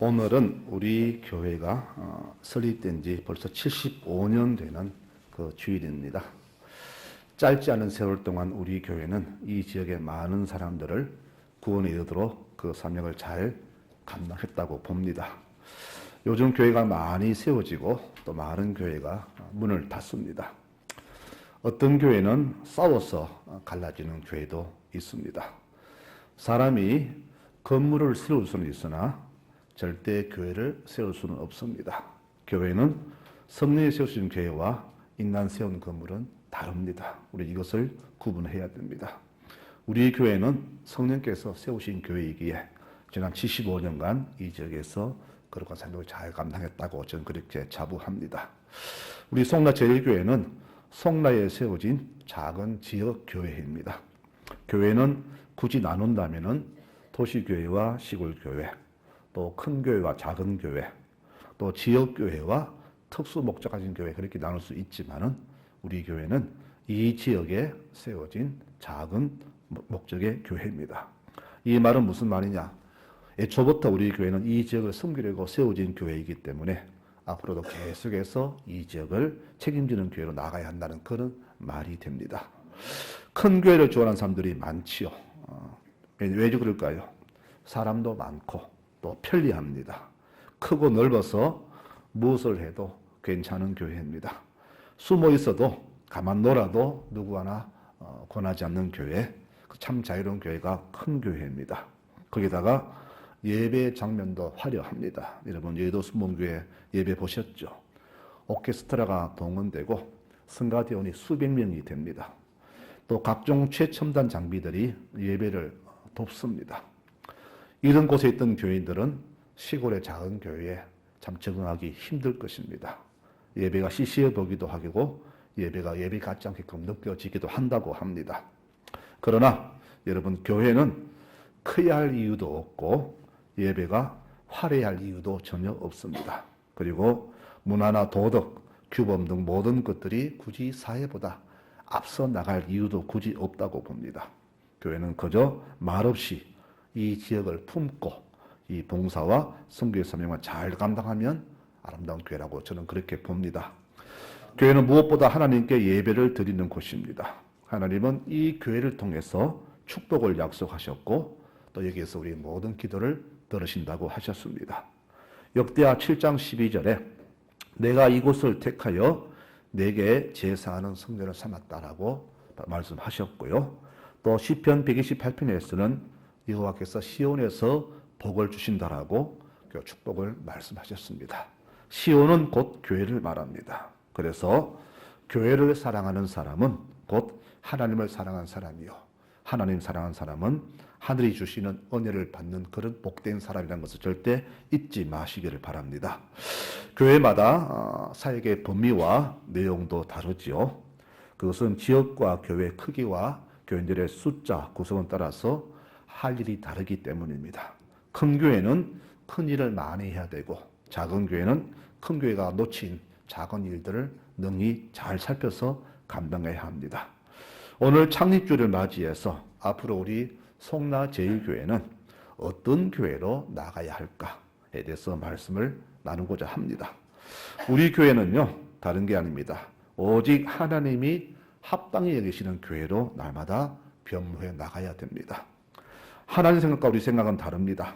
오늘은 우리 교회가 설립된 지 벌써 75년 되는 그 주일입니다. 짧지 않은 세월 동안 우리 교회는 이 지역의 많은 사람들을 구원에 이르도록 그 사명을 잘 감당했다고 봅니다. 요즘 교회가 많이 세워지고 또 많은 교회가 문을 닫습니다. 어떤 교회는 싸워서 갈라지는 교회도 있습니다. 사람이 건물을 세울 수는 있으나 절대 교회를 세울 수는 없습니다. 교회는 성령이 세우신 교회와 인간 세운 건물은 다릅니다. 우리 이것을 구분해야 됩니다. 우리 교회는 성령께서 세우신 교회이기에 지난 75년간 이 지역에서 거룩한 사명을 잘 감당했다고 저는 그렇게 자부합니다. 우리 송라 제일교회는 송라에 세워진 작은 지역 교회입니다. 교회는 굳이 나눈다면은 도시교회와 시골교회, 또 큰 교회와 작은 교회, 또 지역교회와 특수 목적 가진 교회 그렇게 나눌 수 있지만은 우리 교회는 이 지역에 세워진 작은 목적의 교회입니다. 이 말은 무슨 말이냐? 애초부터 우리 교회는 이 지역을 섬기려고 세워진 교회이기 때문에 앞으로도 계속해서 이 지역을 책임지는 교회로 나가야 한다는 그런 말이 됩니다. 큰 교회를 좋아하는 사람들이 많지요. 왜 그럴까요? 사람도 많고 또 편리합니다. 크고 넓어서 무엇을 해도 괜찮은 교회입니다. 숨어 있어도 가만 놀아도 누구 하나 권하지 않는 교회, 참 자유로운 교회가 큰 교회입니다. 거기다가 예배 장면도 화려합니다. 여러분 여의도 순복음교회 예배 보셨죠? 오케스트라가 동원되고 성가대원이 수백 명이 됩니다. 또 각종 최첨단 장비들이 예배를 돕습니다. 이런 곳에 있던 교인들은 시골의 작은 교회에 참 적응하기 힘들 것입니다. 예배가 시시해 보기도 하고 예배가 예배 같지 않게끔 느껴지기도 한다고 합니다. 그러나 여러분 교회는 커야 할 이유도 없고 예배가 화려할 이유도 전혀 없습니다. 그리고 문화나 도덕, 규범 등 모든 것들이 굳이 사회보다 앞서 나갈 이유도 굳이 없다고 봅니다. 교회는 그저 말없이 이 지역을 품고 이 봉사와 선교의 사명을 잘 감당하면 아름다운 교회라고 저는 그렇게 봅니다. 교회는 무엇보다 하나님께 예배를 드리는 곳입니다. 하나님은 이 교회를 통해서 축복을 약속하셨고 또 여기에서 우리 모든 기도를 들으신다고 하셨습니다. 역대하 7장 12절에 내가 이곳을 택하여 내게 제사하는 성전을 삼았다라고 말씀하셨고요. 또 시편 128편에서는 여호와께서 시온에서 복을 주신다라고 그 축복을 말씀하셨습니다. 시온은 곧 교회를 말합니다. 그래서 교회를 사랑하는 사람은 곧 하나님을 사랑한 사람이요. 하나님 사랑한 사람은 하늘이 주시는 은혜를 받는 그런 복된 사람이라는 것을 절대 잊지 마시기를 바랍니다. 교회마다 사역의 범위와 내용도 다르지요. 그것은 지역과 교회 크기와 교인들의 숫자, 구성에 따라서 할 일이 다르기 때문입니다. 큰 교회는 큰 일을 많이 해야 되고 작은 교회는 큰 교회가 놓친 작은 일들을 능히 잘 살펴서 감당해야 합니다. 오늘 창립주를 맞이해서 앞으로 우리 송라 제일교회는 어떤 교회로 나가야 할까에 대해서 말씀을 나누고자 합니다. 우리 교회는요 다른 게 아닙니다. 오직 하나님이 합당히 여기시는 교회로 날마다 변모해 나가야 됩니다. 하나님 생각과 우리 생각은 다릅니다.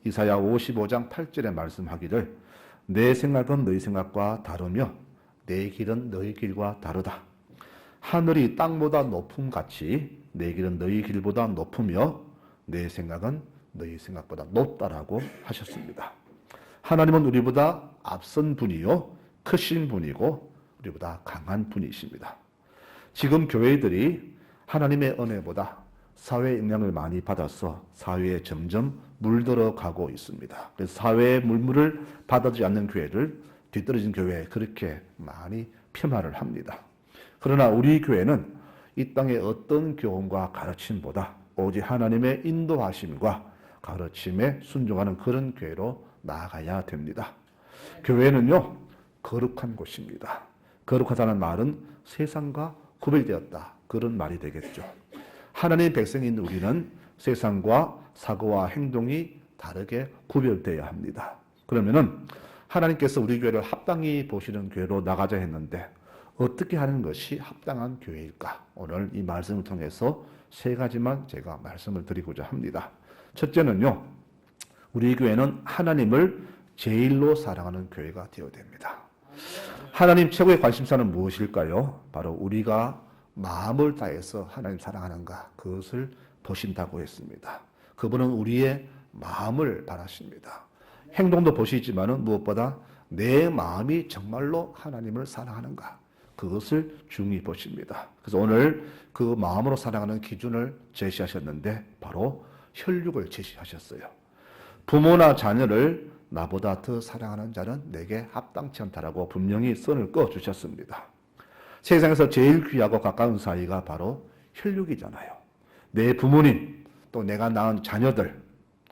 이사야 55장 8절에 말씀하기를 내 생각은 너희 생각과 다르며 내 길은 너희 길과 다르다. 하늘이 땅보다 높음 같이 내 길은 너희 길보다 높으며 내 생각은 너희 생각보다 높다라고 하셨습니다. 하나님은 우리보다 앞선 분이요 크신 분이고 우리보다 강한 분이십니다. 지금 교회들이 하나님의 은혜보다 사회의 영향을 많이 받아서 사회에 점점 물들어가고 있습니다. 그래서 사회의 물물을 받아들이지 않는 교회를 뒤떨어진 교회에 그렇게 많이 폄하를 합니다. 그러나 우리 교회는 이 땅의 어떤 교훈과 가르침보다 오직 하나님의 인도하심과 가르침에 순종하는 그런 교회로 나아가야 됩니다. 교회는요 거룩한 곳입니다. 거룩하다는 말은 세상과 구별되었다 그런 말이 되겠죠. 하나님의 백성인 우리는 세상과 사고와 행동이 다르게 구별되어야 합니다. 그러면은 하나님께서 우리 교회를 합당히 보시는 교회로 나가자 했는데 어떻게 하는 것이 합당한 교회일까? 오늘 이 말씀을 통해서 세 가지만 제가 말씀을 드리고자 합니다. 첫째는요, 우리 교회는 하나님을 제일로 사랑하는 교회가 되어야 됩니다. 하나님 최고의 관심사는 무엇일까요? 바로 우리가 마음을 다해서 하나님 사랑하는가, 그것을 보신다고 했습니다. 그분은 우리의 마음을 바라십니다. 행동도 보시지만은 무엇보다 내 마음이 정말로 하나님을 사랑하는가, 그것을 중히 보십니다. 그래서 오늘 그 마음으로 사랑하는 기준을 제시하셨는데 바로 혈육을 제시하셨어요. 부모나 자녀를 나보다 더 사랑하는 자는 내게 합당치 않다라고 분명히 선을 그어주셨습니다. 세상에서 제일 귀하고 가까운 사이가 바로 혈육이잖아요. 내 부모님, 또 내가 낳은 자녀들.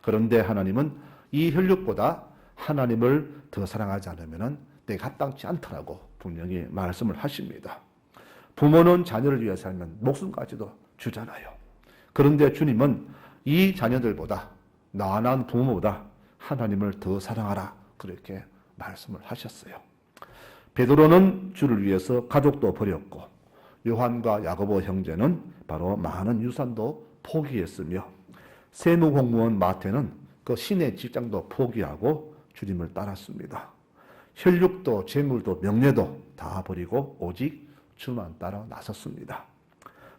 그런데 하나님은 이 혈육보다 하나님을 더 사랑하지 않으면 내가 합당치 않다라고 분명히 말씀을 하십니다. 부모는 자녀를 위해 살면 목숨까지도 주잖아요. 그런데 주님은 이 자녀들보다, 나 낳은 부모보다 하나님을 더 사랑하라, 그렇게 말씀을 하셨어요. 베드로는 주를 위해서 가족도 버렸고 요한과 야고보 형제는 바로 많은 유산도 포기했으며 세무공무원 마태는 그 신의 직장도 포기하고 주님을 따랐습니다. 혈육도 재물도 명예도 다 버리고 오직 주만 따라 나섰습니다.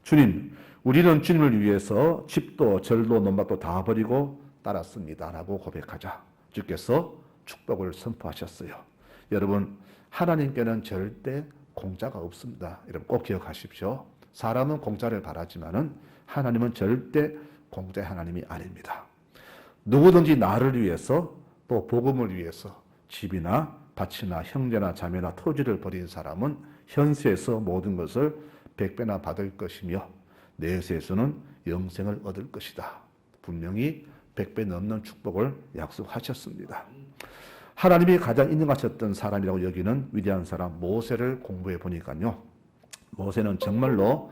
주님, 우리는 주님을 위해서 집도 절도 논밭도 다 버리고 따랐습니다 라고 고백하자 주께서 축복을 선포하셨어요. 여러분, 하나님께는 절대 공짜가 없습니다. 여러분 꼭 기억하십시오. 사람은 공짜를 바라지만은 하나님은 절대 공짜의 하나님이 아닙니다. 누구든지 나를 위해서 또 복음을 위해서 집이나 밭이나 형제나 자매나 토지를 버린 사람은 현세에서 모든 것을 100배나 받을 것이며 내세에서는 영생을 얻을 것이다. 분명히 100배 넘는 축복을 약속하셨습니다. 하나님이 가장 인정하셨던 사람이라고 여기는 위대한 사람 모세를 공부해 보니까요, 모세는 정말로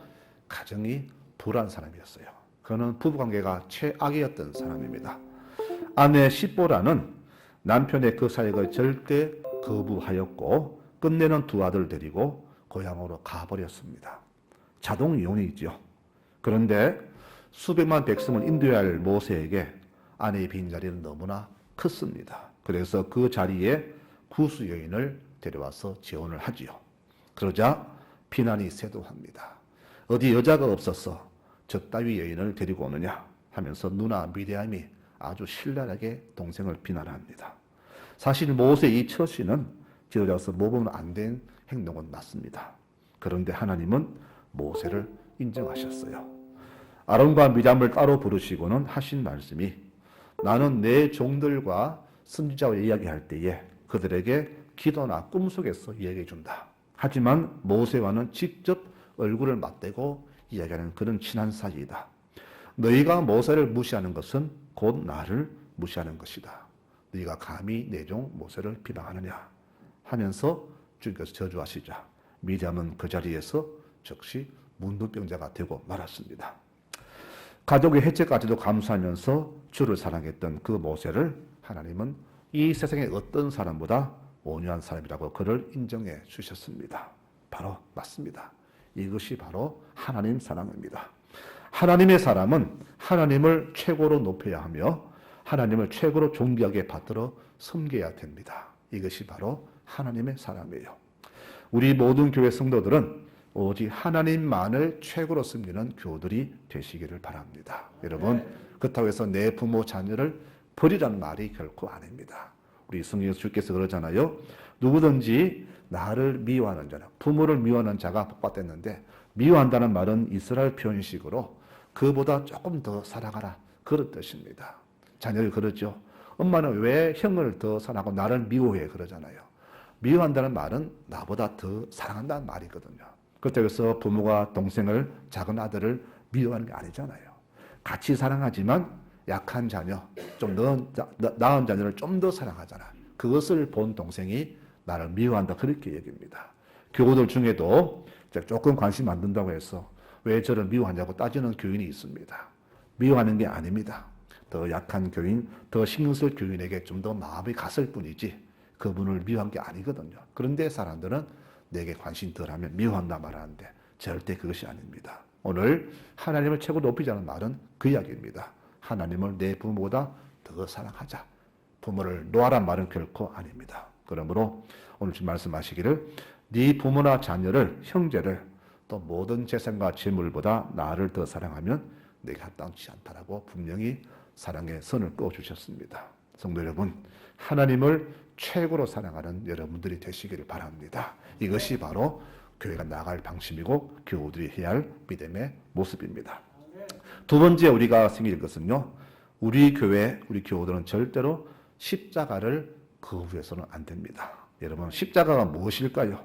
가정이 불한 사람이었어요. 그는 부부관계가 최악이었던 사람입니다. 아내 시보라는 남편의 그 사역을 절대 거부하였고 끝내는 두 아들 데리고 고향으로 가버렸습니다. 자동 이혼이죠. 그런데 수백만 백성을 인도해야 할 모세에게 아내의 빈자리는 너무나 컸습니다. 그래서 그 자리에 구수 여인을 데려와서 재혼을 하지요. 그러자 비난이 쇄도합니다. 어디 여자가 없어서 저 따위 여인을 데리고 오느냐 하면서 누나 미디암이 아주 신랄하게 동생을 비난합니다. 사실 모세 이 처씨는 지도자로서 모범은 안 된 행동은 맞습니다. 그런데 하나님은 모세를 인정하셨어요. 아론과 미람을 따로 부르시고는 하신 말씀이, 나는 내 종들과 선지자와 이야기할 때에 그들에게 기도나 꿈속에서 이야기해 준다. 하지만 모세와는 직접 얼굴을 맞대고 이야기하는 그런 친한 사이이다. 너희가 모세를 무시하는 것은 곧 나를 무시하는 것이다. 너희가 감히 내 종 모세를 비방하느냐 하면서 주님께서 저주하시자 미디암은 그 자리에서 즉시 문둥병자가 되고 말았습니다. 가족의 해체까지도 감수하면서 주를 사랑했던 그 모세를 하나님은 이 세상의 어떤 사람보다 온유한 사람이라고 그를 인정해 주셨습니다. 바로 맞습니다. 이것이 바로 하나님 사랑입니다. 하나님의 사람은 하나님을 최고로 높여야 하며 하나님을 최고로 존귀하게 받들어 섬겨야 됩니다. 이것이 바로 하나님의 사람이에요. 우리 모든 교회 성도들은 오직 하나님만을 최고로 섬기는 교우들이 되시기를 바랍니다. 여러분, 그렇다고 해서 내 부모 자녀를 버리라는 말이 결코 아닙니다. 우리 성경에서 주께서 그러잖아요. 누구든지 나를 미워하는 자는, 부모를 미워하는 자가 복받았는데, 미워한다는 말은 이스라엘 표현식으로 그보다 조금 더 사랑하라, 그런 뜻입니다. 자녀를 그러죠. 엄마는 왜 형을 더 사랑하고 나를 미워해 그러잖아요. 미워한다는 말은 나보다 더 사랑한다는 말이거든요. 그렇다고 해서 부모가 동생을, 작은 아들을 미워하는 게 아니잖아요. 같이 사랑하지만 약한 자녀, 좀 나은 자녀를 좀 더 사랑하잖아. 그것을 본 동생이 나를 미워한다, 그렇게 얘기합니다. 교우들 중에도 조금 관심 안 든다고 해서 왜 저를 미워하냐고 따지는 교인이 있습니다. 미워하는 게 아닙니다. 더 약한 교인, 더 신경 쓸 교인에게 좀 더 마음이 갔을 뿐이지 그분을 미워한 게 아니거든요. 그런데 사람들은 내게 관심 덜하면 미워한다 말하는데 절대 그것이 아닙니다. 오늘 하나님을 최고 높이자는 말은 그 이야기입니다. 하나님을 내 부모보다 더 사랑하자. 부모를 놓아란 말은 결코 아닙니다. 그러므로 오늘 지금 말씀하시기를 네 부모나 자녀를, 형제를 또 모든 재산과 재물보다 나를 더 사랑하면 내게 합당치 않다라고 분명히 사랑의 선을 그어주셨습니다. 성도 여러분, 하나님을 최고로 사랑하는 여러분들이 되시기를 바랍니다. 이것이 바로 교회가 나갈 방침이고 교우들이 해야 할 믿음의 모습입니다. 두 번째 우리가 생길 것은요, 우리 교회, 우리 교우들은 절대로 십자가를 거부해서는 안 됩니다. 여러분, 십자가가 무엇일까요?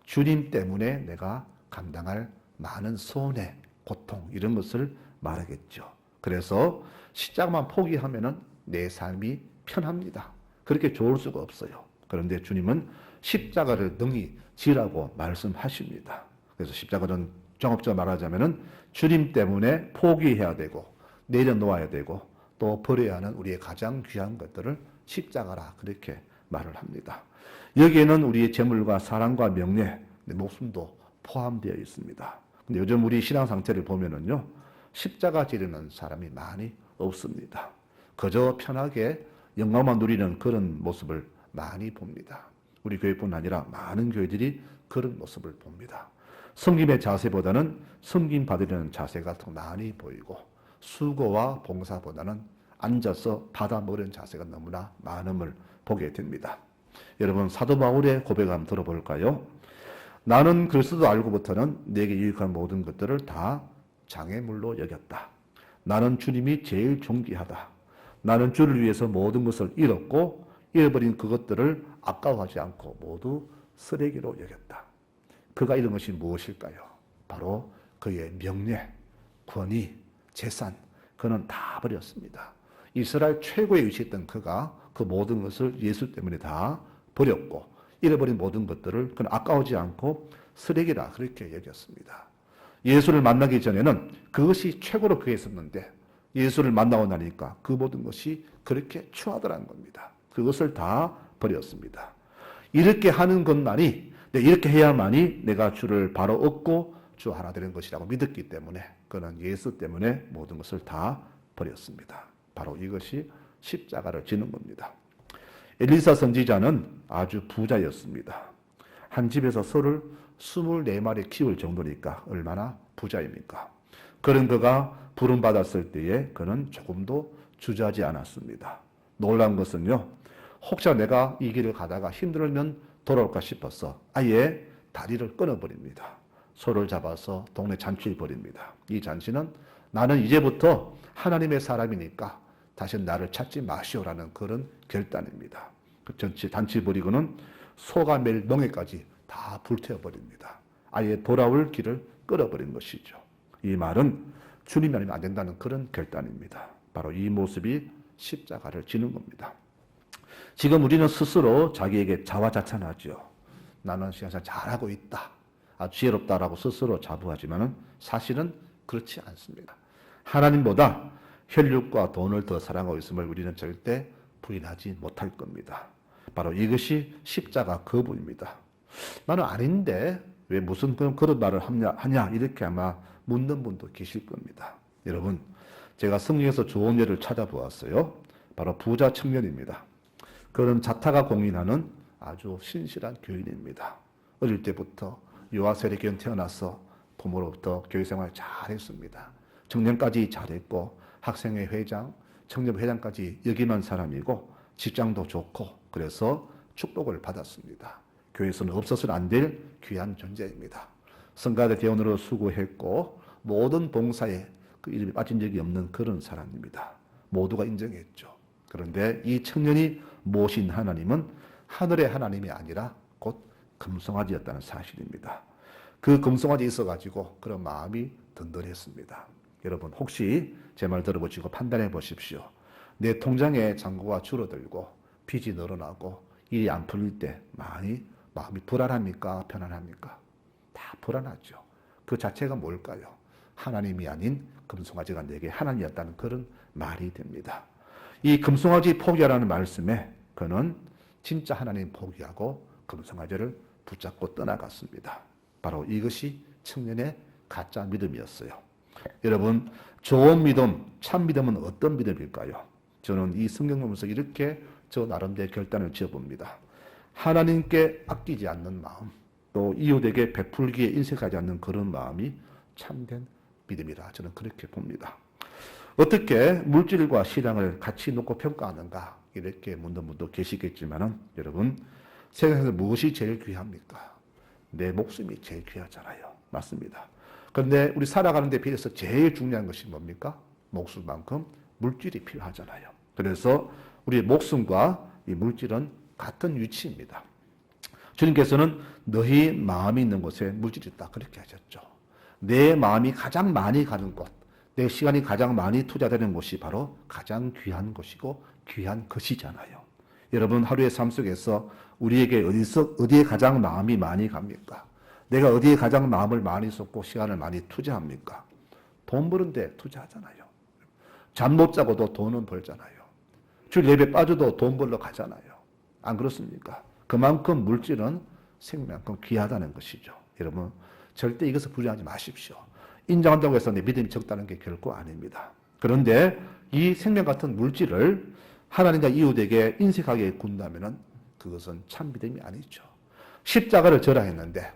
주님 때문에 내가 감당할 많은 손해, 고통 이런 것을 말하겠죠. 그래서 십자가만 포기하면은 내 삶이 편합니다. 그렇게 좋을 수가 없어요. 그런데 주님은 십자가를 능히 지라고 말씀하십니다. 그래서 십자가는 종합적으로 말하자면은 주님 때문에 포기해야 되고 내려놓아야 되고 또 버려야 하는 우리의 가장 귀한 것들을 십자가라 그렇게 말을 합니다. 여기에는 우리의 재물과 사랑과 명예, 목숨도 포함되어 있습니다. 근데 요즘 우리 신앙 상태를 보면은요, 십자가 지르는 사람이 많이 없습니다. 그저 편하게 영광만 누리는 그런 모습을 많이 봅니다. 우리 교회뿐 아니라 많은 교회들이 그런 모습을 봅니다. 섬김의 자세보다는 섬김 받으려는 자세가 더 많이 보이고 수고와 봉사보다는 앉아서 받아 먹는 자세가 너무나 많음을 보게 됩니다. 여러분, 사도 바울의 고백을 한번 들어볼까요? 나는 그리스도 알고부터는 내게 유익한 모든 것들을 다 장애물로 여겼다. 나는 주님이 제일 존귀하다. 나는 주를 위해서 모든 것을 잃었고 잃어버린 그것들을 아까워하지 않고 모두 쓰레기로 여겼다. 그가 잃은 것이 무엇일까요? 바로 그의 명예, 권위, 재산, 그는 다 버렸습니다. 이스라엘 최고에 위치했던 그가 그 모든 것을 예수 때문에 다 버렸고 잃어버린 모든 것들을 그는 아까워하지 않고 쓰레기라 그렇게 여겼습니다. 예수를 만나기 전에는 그것이 최고로 그에 있었는데 예수를 만나고 나니까 그 모든 것이 그렇게 추하더라는 겁니다. 그것을 다 버렸습니다. 이렇게 하는 것만이, 이렇게 해야만이 내가 주를 바로 얻고 주 하나 되는 것이라고 믿었기 때문에 그는 예수 때문에 모든 것을 다 버렸습니다. 바로 이것이 십자가를 지는 겁니다. 엘리사 선지자는 아주 부자였습니다. 한 집에서 소를 24마리 키울 정도니까 얼마나 부자입니까? 그런 그가 부름받았을 때에 그는 조금도 주저하지 않았습니다. 놀라운 것은요, 혹자 내가 이 길을 가다가 힘들면 돌아올까 싶어서 아예 다리를 끊어버립니다. 소를 잡아서 동네 잔치에 버립니다. 이 잔치는 나는 이제부터 하나님의 사람이니까 다시 나를 찾지 마시오라는 그런 결단입니다. 그 잔치 버리고는 소가 맬 멍에까지 다 불태워버립니다. 아예 돌아올 길을 끊어버린 것이죠. 이 말은 주님이 아니면 안 된다는 그런 결단입니다. 바로 이 모습이 십자가를 지는 겁니다. 지금 우리는 스스로 자기에게 자화자찬하죠. 나는 세상에서 잘하고 있다. 지혜롭다라고 스스로 자부하지만 사실은 그렇지 않습니다. 하나님보다 혈육과 돈을 더 사랑하고 있음을 우리는 절대 부인하지 못할 겁니다. 바로 이것이 십자가 거부입니다. 나는 아닌데 왜 무슨 그런 말을 하냐 이렇게 아마 묻는 분도 계실 겁니다. 여러분, 제가 성경에서 좋은 예를 찾아보았어요. 바로 부자 청년입니다. 그는 자타가 공인하는 아주 신실한 교인입니다. 어릴 때부터 유아세례교인 태어나서 부모로부터 교육생활 잘했습니다. 청년까지 잘했고 학생회 회장, 청년회장까지 역임한 사람이고 직장도 좋고 그래서 축복을 받았습니다. 교회에서는 없어서는 안 될 귀한 존재입니다. 성가대 대원으로 수고했고 모든 봉사에 그 이름이 빠진 적이 없는 그런 사람입니다. 모두가 인정했죠. 그런데 이 청년이 모신 하나님은 하늘의 하나님이 아니라 곧 금송아지였다는 사실입니다. 그 금송아지 있어가지고 그런 마음이 든든했습니다. 여러분, 혹시 제 말 들어보시고 판단해 보십시오. 내 통장에 잔고가 줄어들고 빚이 늘어나고 일이 안 풀릴 때 많이 마음이 불안합니까? 편안합니까? 다 불안하죠. 그 자체가 뭘까요? 하나님이 아닌 금송아지가 내게 하나님이었다는 그런 말이 됩니다. 이 금송아지 포기하라는 말씀에 그는 진짜 하나님 포기하고 금송아지를 붙잡고 떠나갔습니다. 바로 이것이 청년의 가짜 믿음이었어요. 여러분, 좋은 믿음, 참 믿음은 어떤 믿음일까요? 저는 이 성경 보면서 이렇게 저 나름대로 결단을 지어봅니다. 하나님께 아끼지 않는 마음, 또 이웃에게 베풀기에 인색하지 않는 그런 마음이 참된 믿음이라 저는 그렇게 봅니다. 어떻게 물질과 신앙을 같이 놓고 평가하는가 이렇게 묻는 분도 계시겠지만은 여러분, 세상에서 무엇이 제일 귀합니까? 내 목숨이 제일 귀하잖아요. 맞습니다. 그런데 우리 살아가는 데 비해서 제일 중요한 것이 뭡니까? 목숨만큼 물질이 필요하잖아요. 그래서 우리의 목숨과 이 물질은 같은 위치입니다. 주님께서는 너희 마음이 있는 곳에 물질이 있다 그렇게 하셨죠. 내 마음이 가장 많이 가는 곳, 내 시간이 가장 많이 투자되는 곳이 바로 가장 귀한 곳이고 귀한 것이잖아요. 여러분, 하루의 삶 속에서 우리에게 어디에 가장 마음이 많이 갑니까? 내가 어디에 가장 마음을 많이 쏟고 시간을 많이 투자합니까? 돈 버는 데 투자하잖아요. 잠 못 자고도 돈은 벌잖아요. 주일 예배 빠져도 돈 벌러 가잖아요. 안 그렇습니까? 그만큼 물질은 생명만큼 귀하다는 것이죠. 여러분, 절대 이것을 부정하지 마십시오. 인정한다고 해서 내 믿음이 적다는 게 결코 아닙니다. 그런데 이 생명 같은 물질을 하나님과 이웃에게 인색하게 군다면 그것은 참 믿음이 아니죠. 십자가를 져라 했는데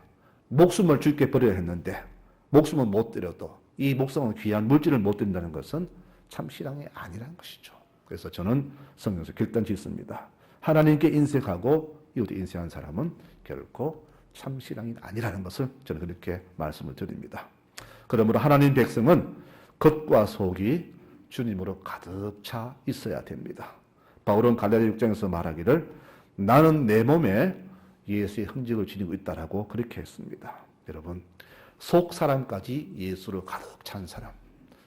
목숨을 주께 버려야 했는데 목숨은 못 드려도 이 목숨은 귀한 물질을 못 드린다는 것은 참 신앙이 아니라는 것이죠. 그래서 저는 성경에서 결단 짓습니다. 하나님께 인색하고 이웃에 인색한 사람은 결코 참 신앙이 아니라는 것을 저는 그렇게 말씀을 드립니다. 그러므로 하나님 백성은 겉과 속이 주님으로 가득 차 있어야 됩니다. 바울은 갈라디아 6장에서 말하기를 나는 내 몸에 예수의 흔적을 지니고 있다라고 그렇게 했습니다. 여러분, 속 사람까지 예수를 가득 찬 사람,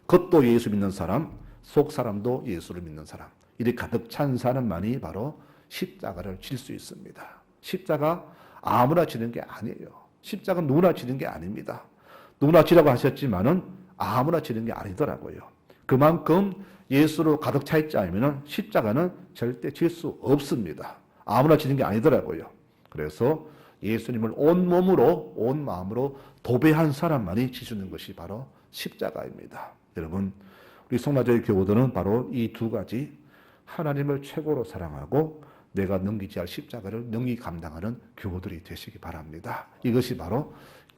겉도 예수 믿는 사람, 속 사람도 예수를 믿는 사람, 이렇게 가득 찬 사람만이 바로 십자가를 질 수 있습니다. 십자가 아무나 지는 게 아니에요. 십자가는 누구나 지는 게 아닙니다. 누구나 지라고 하셨지만은 아무나 지는 게 아니더라고요. 그만큼 예수로 가득 차 있지 않으면 십자가는 절대 질 수 없습니다. 아무나 지는 게 아니더라고요. 그래서 예수님을 온 몸으로 온 마음으로 도배한 사람만이 지수는 것이 바로 십자가입니다. 여러분, 우리 송라교회 교우들은 바로 이 두 가지, 하나님을 최고로 사랑하고 내가 넘기지 할 십자가를 능히 감당하는 교우들이 되시기 바랍니다. 이것이 바로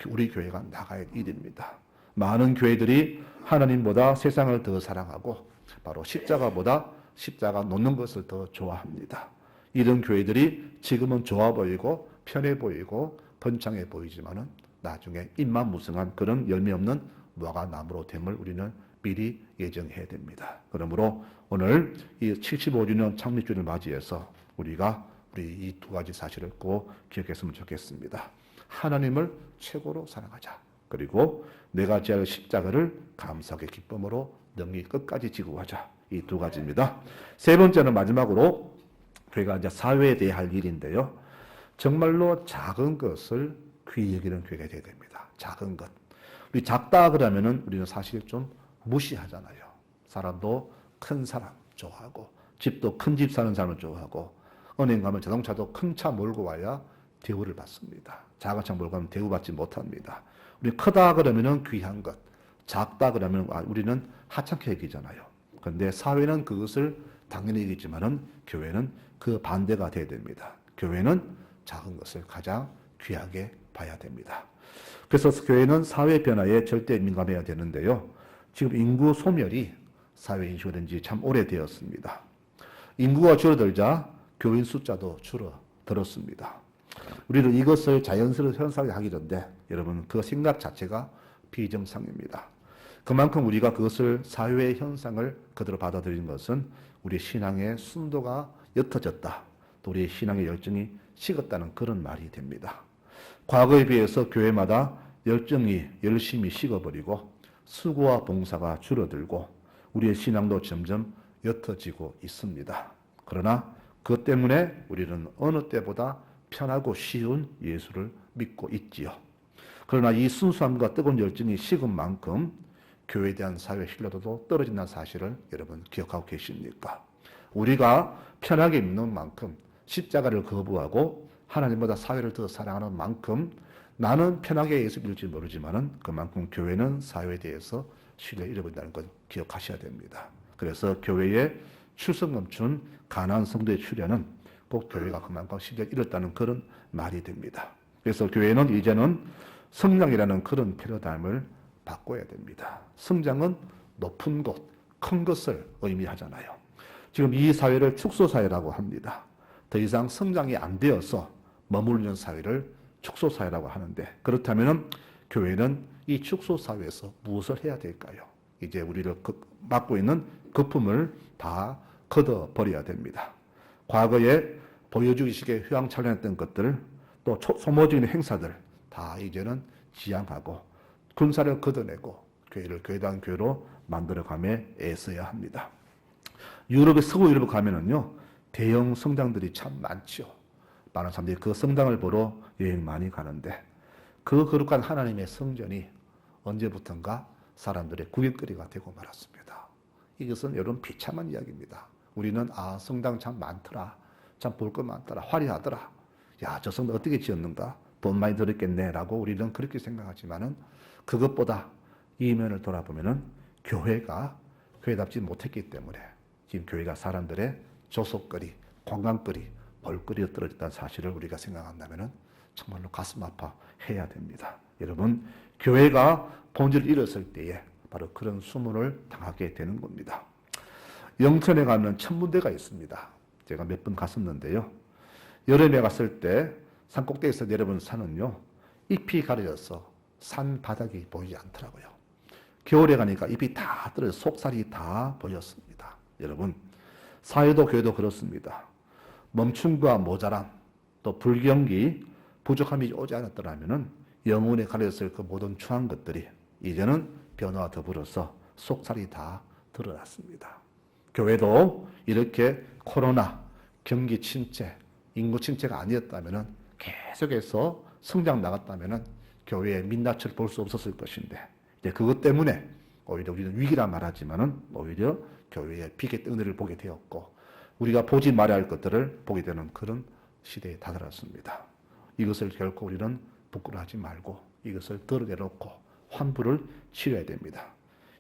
우리 교회가 나가야 할 일입니다. 많은 교회들이 하나님보다 세상을 더 사랑하고 바로 십자가보다 십자가 놓는 것을 더 좋아합니다. 이런 교회들이 지금은 좋아 보이고 편해 보이고 번창해 보이지만은 나중에 입만무성한 그런 열매 없는 무화과 나무로 됨을 우리는 미리 예정해야 됩니다. 그러므로 오늘 이 75주년 창립주를 맞이해서 우리가 이 두 가지 사실을 꼭 기억했으면 좋겠습니다. 하나님을 최고로 사랑하자. 그리고 내가 지을 십자가를 감사하게 기쁨으로 능히 끝까지 지고 가자. 이 두 가지입니다. 세 번째는 마지막으로 교회가 이제 사회에 대해 할 일인데요. 정말로 작은 것을 귀히 여기는 교회가 되어야 됩니다. 작은 것. 우리 작다 그러면은 우리는 사실 좀 무시하잖아요. 사람도 큰 사람 좋아하고 집도 큰 집 사는 사람을 좋아하고 은행 가면 자동차도 큰 차 몰고 와야 대우를 받습니다. 작은 차 몰고 가면 대우받지 못합니다. 우리 크다 그러면은 귀한 것, 작다 그러면 우리는 하찮게 여기잖아요. 그런데 사회는 그것을 당연히 여기지만은 교회는 그 반대가 돼야 됩니다. 교회는 작은 것을 가장 귀하게 봐야 됩니다. 그래서 교회는 사회 변화에 절대 민감해야 되는데요. 지금 인구 소멸이 사회에 인식된 지 참 오래되었습니다. 인구가 줄어들자 교인 숫자도 줄어들었습니다. 우리는 이것을 자연스러운 현상이 하기 전에 여러분 그 생각 자체가 비정상입니다. 그만큼 우리가 그것을 사회의 현상을 그대로 받아들이는 것은 우리 신앙의 순도가 옅어졌다. 또 우리의 신앙의 열정이 식었다는 그런 말이 됩니다. 과거에 비해서 교회마다 열심히 식어버리고 수고와 봉사가 줄어들고 우리의 신앙도 점점 옅어지고 있습니다. 그러나 그것 때문에 우리는 어느 때보다 편하고 쉬운 예수를 믿고 있지요. 그러나 이 순수함과 뜨거운 열정이 식은 만큼 교회에 대한 사회 신뢰도도 떨어진다는 사실을 여러분 기억하고 계십니까? 우리가 편하게 믿는 만큼 십자가를 거부하고 하나님보다 사회를 더 사랑하는 만큼 나는 편하게 예수 믿을지 모르지만은 그만큼 교회는 사회에 대해서 신뢰 잃어버린다는 걸 기억하셔야 됩니다. 그래서 교회에 출석 넘치는 가난한 성도의 출현은 꼭 교회가 그만큼 신뢰를 잃었다는 그런 말이 됩니다. 그래서 교회는 이제는 성장이라는 그런 패러다임을 바꿔야 됩니다. 성장은 높은 곳, 큰 것을 의미하잖아요. 지금 이 사회를 축소사회라고 합니다. 더 이상 성장이 안 되어서 머무르는 사회를 축소사회라고 하는데, 그렇다면 교회는 이 축소사회에서 무엇을 해야 될까요? 이제 우리를 맡고 있는 거품을 다 걷어버려야 됩니다. 과거에 보여주기식의 휘황찬란했던 것들, 또 소모적인 행사들 다 이제는 지양하고 군사를 걷어내고 교회를 교회다운 교회로 만들어가며 애써야 합니다. 유럽의 서구 유럽에 가면은요, 대형 성당들이 참 많죠. 많은 사람들이 그 성당을 보러 여행 많이 가는데, 그 거룩한 하나님의 성전이 언제부턴가 사람들의 구경거리가 되고 말았습니다. 이것은 여러분 비참한 이야기입니다. 우리는 성당 참 많더라, 참 볼 것 많더라, 화려하더라, 야, 저 성당 어떻게 지었는가, 돈 많이 들었겠네 라고 우리는 그렇게 생각하지만은, 그것보다 이면을 돌아보면은 교회가 교회답지 못했기 때문에 지금 교회가 사람들의 조속거리, 관광거리, 볼거리로 떨어졌다는 사실을 우리가 생각한다면은 정말로 가슴 아파 해야 됩니다. 여러분, 교회가 본질을 잃었을 때에 바로 그런 수문을 당하게 되는 겁니다. 영천에 가면 천문대가 있습니다. 제가 몇 번 갔었는데요. 여름에 갔을 때 산꼭대기에서 내려본 산은요, 잎이 가려져서 산 바닥이 보이지 않더라고요. 겨울에 가니까 잎이 다 떨어져 속살이 다 보였습니다. 여러분, 사회도 교회도 그렇습니다. 멈춤과 모자람, 또 불경기, 부족함이 오지 않았더라면 영혼에 가려졌을 그 모든 추한 것들이 이제는 변화와 더불어서 속살이 다 드러났습니다. 교회도 이렇게 코로나, 경기 침체, 인구 침체가 아니었다면 계속해서 성장 나갔다면 교회의 민낯을 볼 수 없었을 것인데, 이제 그것 때문에 오히려 우리는 위기라 말하지만은 오히려 교회의 비계 은혜를 보게 되었고, 우리가 보지 말아야 할 것들을 보게 되는 그런 시대에 다다랐습니다. 이것을 결코 우리는 부끄러워하지 말고 이것을 덜어내놓고 환부를 치러야 됩니다.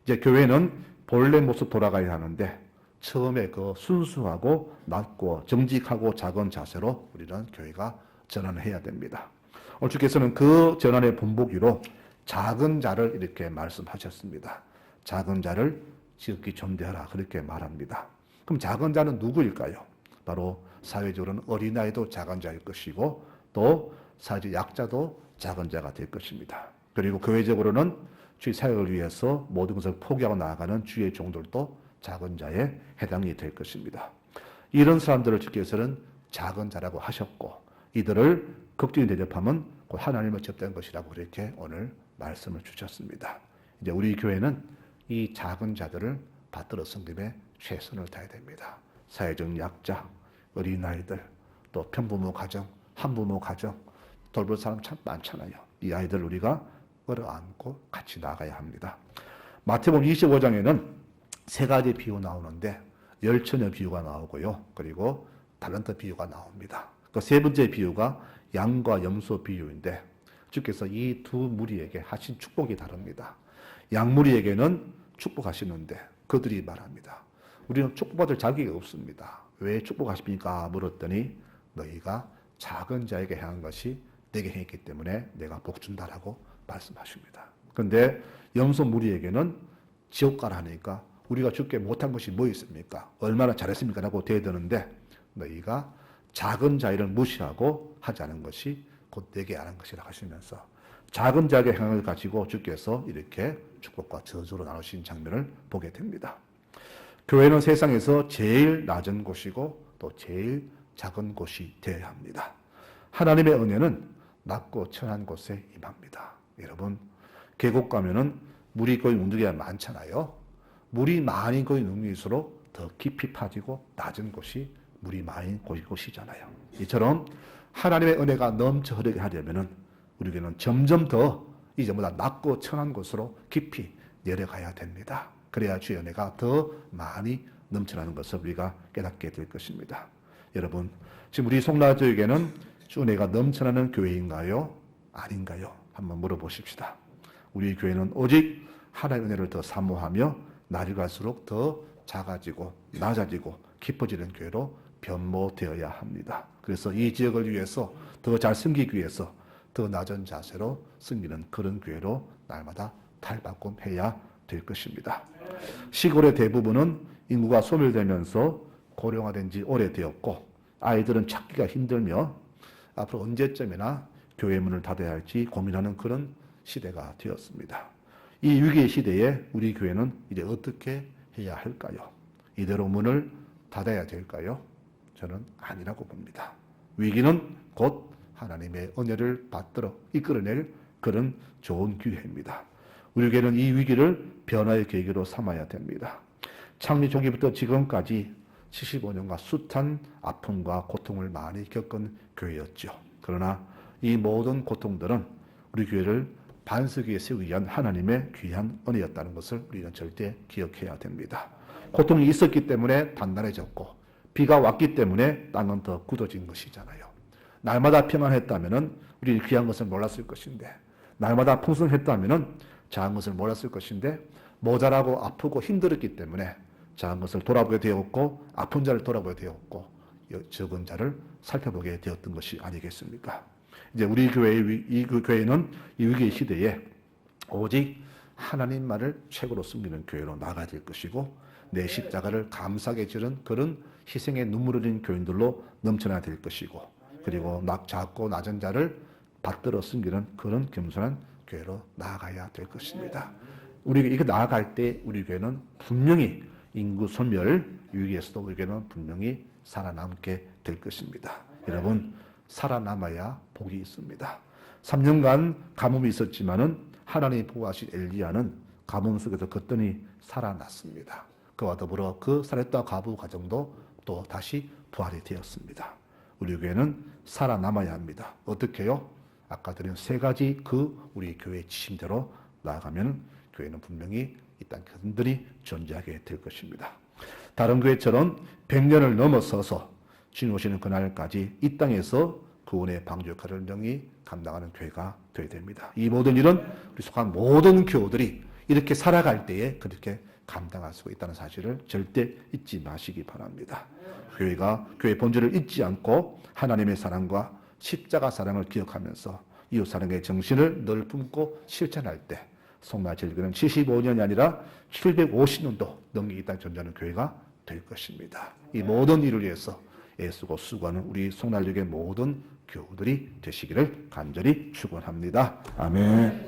이제 교회는 본래 모습 돌아가야 하는데, 처음에 그 순수하고 낮고 정직하고 작은 자세로 우리는 교회가 전환을 해야 됩니다. 오늘 주께서는 그 전환의 본보기로 작은 자를 이렇게 말씀하셨습니다. 작은 자를 지극히 존대하라, 그렇게 말합니다. 그럼 작은 자는 누구일까요? 바로 사회적으로는 어린아이도 작은 자일 것이고, 또 사회적 약자도 작은 자가 될 것입니다. 그리고 교회적으로는 주의 사역을 위해서 모든 것을 포기하고 나아가는 주의 종들도 작은 자에 해당이 될 것입니다. 이런 사람들을 주께서는 작은 자라고 하셨고, 이들을 극진히 대접하면 곧 하나님을 접대한 것이라고 그렇게 오늘 말씀을 주셨습니다. 이제 우리 교회는 이 작은 자들을 받들어 섬김에 최선을 다해야 됩니다. 사회적 약자, 어린아이들, 또 편부모 가정, 한부모 가정, 돌볼 사람 참 많잖아요. 이 아이들 우리가 끌어안고 같이 나가야 합니다. 마태복음 25장에는 세 가지 비유 나오는데, 열처녀 비유가 나오고요, 그리고 달란트 비유가 나옵니다. 그 세 번째 비유가 양과 염소 비유인데, 주께서 이 두 무리에게 하신 축복이 다릅니다. 양무리에게는 축복하시는데 그들이 말합니다. 우리는 축복받을 자격이 없습니다. 왜 축복하십니까? 물었더니 너희가 작은 자에게 행한 것이 내게 행했기 때문에 내가 복 준다라고 말씀하십니다. 그런데 염소 무리에게는 지옥 가라 하니까 우리가 주께 못한 것이 뭐 있습니까? 얼마나 잘했습니까? 라고 대드는데, 너희가 작은 자를 무시하고 하지 않은 것이 곧 내게 안 한 것이라 하시면서 작은 자에게 행함을 가지고 주께서 이렇게 축복과 저주로 나누신 장면을 보게 됩니다. 교회는 세상에서 제일 낮은 곳이고 또 제일 작은 곳이 되어야 합니다. 하나님의 은혜는 낮고 천한 곳에 임합니다. 여러분, 계곡 가면은 물이 거의 움직이가 많잖아요. 물이 많이 거의 능력일수록 더 깊이 파지고 낮은 곳이 물이 많이 고일 곳이잖아요. 이처럼 하나님의 은혜가 넘쳐 흐르게 하려면은 우리에게는 점점 더 이전보다 낮고 천한 곳으로 깊이 내려가야 됩니다. 그래야 주의 은혜가 더 많이 넘쳐나는 것을 우리가 깨닫게 될 것입니다. 여러분, 지금 우리 송라교회는 주 은혜가 넘쳐나는 교회인가요? 아닌가요? 한번 물어보십시다. 우리 교회는 오직 하나님의 은혜를 더 사모하며 날이 갈수록 더 작아지고 낮아지고 깊어지는 교회로 변모되어야 합니다. 그래서 이 지역을 위해서 더 잘 섬기기 위해서 더 낮은 자세로 섬기는 그런 교회로 날마다 탈바꿈해야 될 것입니다. 시골의 대부분은 인구가 소멸되면서 고령화된 지 오래되었고 아이들은 찾기가 힘들며 앞으로 언제쯤이나 교회 문을 닫아야 할지 고민하는 그런 시대가 되었습니다. 이 위기의 시대에 우리 교회는 이제 어떻게 해야 할까요? 이대로 문을 닫아야 될까요? 저는 아니라고 봅니다. 위기는 곧 하나님의 은혜를 받들어 이끌어낼 그런 좋은 기회입니다. 우리 교회는 이 위기를 변화의 계기로 삼아야 됩니다. 창립 초기부터 지금까지 75년간 숱한 아픔과 고통을 많이 겪은 교회였죠. 그러나 이 모든 고통들은 우리 교회를 반석 위에 세우기 위한 하나님의 귀한 은혜였다는 것을 우리는 절대 기억해야 됩니다. 고통이 있었기 때문에 단단해졌고 비가 왔기 때문에 땅은 더 굳어진 것이잖아요. 날마다 평안했다면 우리는 귀한 것을 몰랐을 것인데 날마다 풍성했다면 작은 것을 몰랐을 것인데 모자라고 아프고 힘들었기 때문에 작은 것을 돌아보게 되었고 아픈 자를 돌아보게 되었고 적은 자를 살펴보게 되었던 것이 아니겠습니까? 이제 우리 이 교회는 이 위기의 시대에 오직 하나님만을 최고로 섬기는 교회로 나가야 될 것이고 내 십자가를 감사하게 지는 그런 희생의 눈물 흘린 교인들로 넘쳐나야 될 것이고 그리고 작고 낮은 자를 받들어 섬기는 그런 겸손한 교회로 나아가야 될 것입니다. 우리가 이거 나아갈 때 우리 교회는 분명히 인구 소멸 위기에서도 우리 교회는 분명히 살아남게 될 것입니다. 여러분 살아남아야 복이 있습니다. 3년간 가뭄이 있었지만은 하나님이 보호하신 엘리야는 가뭄 속에서 걷더니 살아났습니다. 그와 더불어 그 살했던 과부 가정도 또 다시 부활이 되었습니다. 우리 교회는 살아남아야 합니다. 어떻게요? 아까 드린 세 가지 우리 교회의 지침대로 나아가면 교회는 분명히 이 땅에 그들이 존재하게 될 것입니다. 다른 교회처럼 100년을 넘어서서 주님 오시는 그날까지 이 땅에서 구원의 방주 역할을 능히 감당하는 교회가 되어야 됩니다. 이 모든 일은 우리 속한 모든 교우들이 이렇게 살아갈 때에 그렇게 감당할 수가 있다는 사실을 절대 잊지 마시기 바랍니다. 교회가 교회의 본질을 잊지 않고 하나님의 사랑과 십자가 사랑을 기억하면서 이웃 사랑의 정신을 늘 품고 실천할 때 송라제일교회는 75년이 아니라 750년도 넘게 이 땅에 존재하는 교회가 될 것입니다. 이 모든 일을 위해서 애쓰고 수고하는 우리 송라제일교회 모든 교우들이 되시기를 간절히 축원합니다. 아멘.